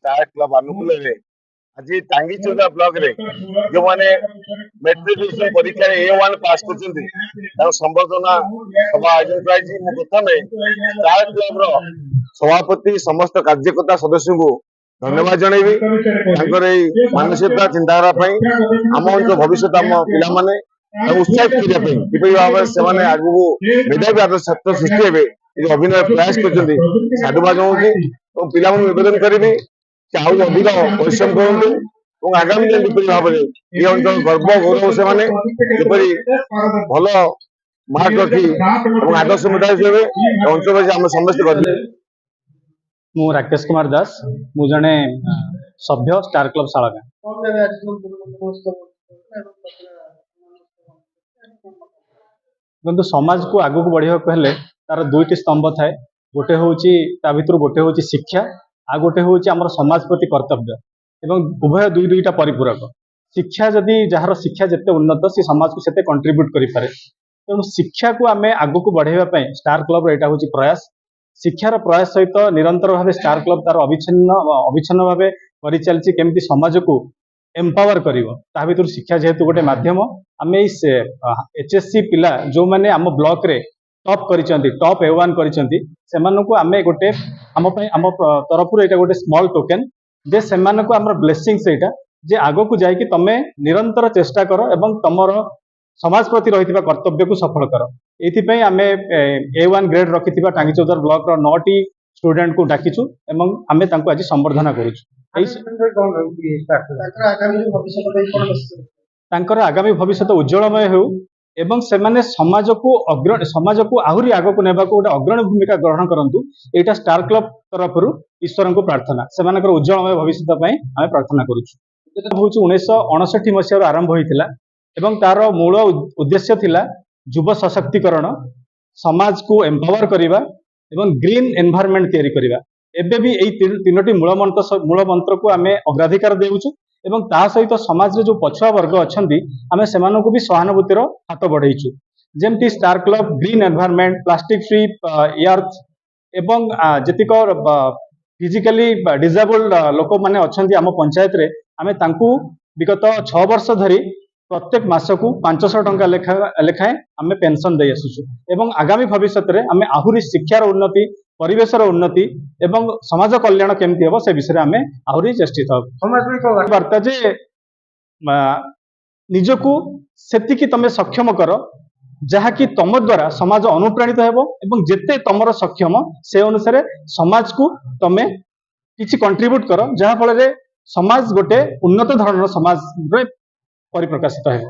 Star club ଅନୁକୂଳ आज टांगीचोदा block रे जो माने मेट्रिकुलेशन परीक्षा A1 पास करछन्ती संबर्धना सभा आयोजन कराई। मु प्रथमे स्टार क्लब रो सभापति समस्त कार्यकर्ता सदस्य को धन्यवाद जनइबी मानसिकता चिंताधारा आम भविष्य आम पिला माने उत्साहित करने भाव से आगू मेधावी आदर्श छात्र सृष्टि हे अभिनय प्रयास कर साधुवाद जनाऊँ पिला निवेदन करी आउ अधिक परिश्रम करूँ आगामी दिन भाव में ये अंचल गर्व गौरव से भल मार्क रखी आदर्श मेधावी हे अंचल आम समस्त मु राकेश कुमार दास मु जने सभ्य स्टार क्लब सालगा बंधु समाज को आगु को बढ़िया हेले तार दुईटी स्तंभ थाए गोटे होची ता भितर गोटे होची शिक्षा आ गोटे होची हमर समाज प्रति कर्तव्य एवं उभय दुई दुईटा परिपूरक। शिक्षा जदि जहार शिक्षा जिते उन्नत से समाज को सेते कंट्रीब्यूट करि पारे तेणु शिक्षा को आमे आगु को बढ़ाइबा पई स्टार क्लब एटा होची प्रयास। शिक्षार प्रयास सहित निरंतर भाव स्टार क्लब तार अविच्छिन्न भाव करि चलछि केमति समाज को एम्पावर करिवो ता भितर शिक्षा जेहेतु गोटे माध्यम आमे एचएससी पिला जो माने आम ब्लॉक रे टॉप करिसंती टॉप A1 करिसंती सेमानकु आमे गोटे आम तरफ एटा गोटे स्मॉल टोकन जे सेमानकु हमर ब्लेसिंग्स एटा जे आगो को जाई कि तमे निरंतर चेष्टा करो एवं तमर समाज प्रति रहिथिबा कर्तव्य को सफल करो। एथि पई आमे A1 ग्रेड रखिथिबा टांगीचौदर ब्लॉक रो 9टी स्टूडेंट को डाकिछु एवं आमे तांको आज संबर्धना करूछु। तांकर आगामी भविष्य उज्जवलमय हो एवं सेमाने समाज को आहुरी आग को नेबा को गोटे अग्रणी भूमिका ग्रहण करंतु एटा स्टार क्लब तरफ ईश्वर को प्रार्थना सेमानकर उज्जवलमय भविष्य पई आमे प्रार्थना करूछु। एटा होछु 1959 मसिया आरंभ होइतिला एवं तार मूल उद्देश्य थिला युवा सशक्तिकरण समाज को एम्पावर करिबा एवं ग्रीन एनवायरनमेंट तैयारी करिबा। एबे भी एई तीनोटी मूल मंत्र को आमे अग्राधिकार देउछु एवं ता सहित समाज रे जो पछुआ वर्ग अछंती आमे सेमानको भी सहानुभूतिर हाथ बढ़ाइछु जेमती star club green environment plastic free earth एवं जतिक फिजिकली डिसेबल्ड लोक माने अछंती आम पंचायत रे आमे तांकू विगत 6 वर्ष धरी प्रत्येक मास को 500 टंका लेखाएं आमे पेंशन दे आसुछु एवं आगामी भविष्य रे आमे आहुरी शिक्षार उन्नति परिवेशर उन्नति एवं समाज कल्याण केमती हम से विषय आमे आहुरी चेष्टित वार्ता जे निजको सेतिकी तमे सक्षम कर जहाँकि तम द्वारा समाज अनुप्राणित हेबो एवं जेते तमर सक्षम से अनुसार समाज को तमे किछि कंट्रीब्यूट कर जहाँ फल समाज गोटे उन्नत धरण समाज रे परिप्रकाशित हेबो।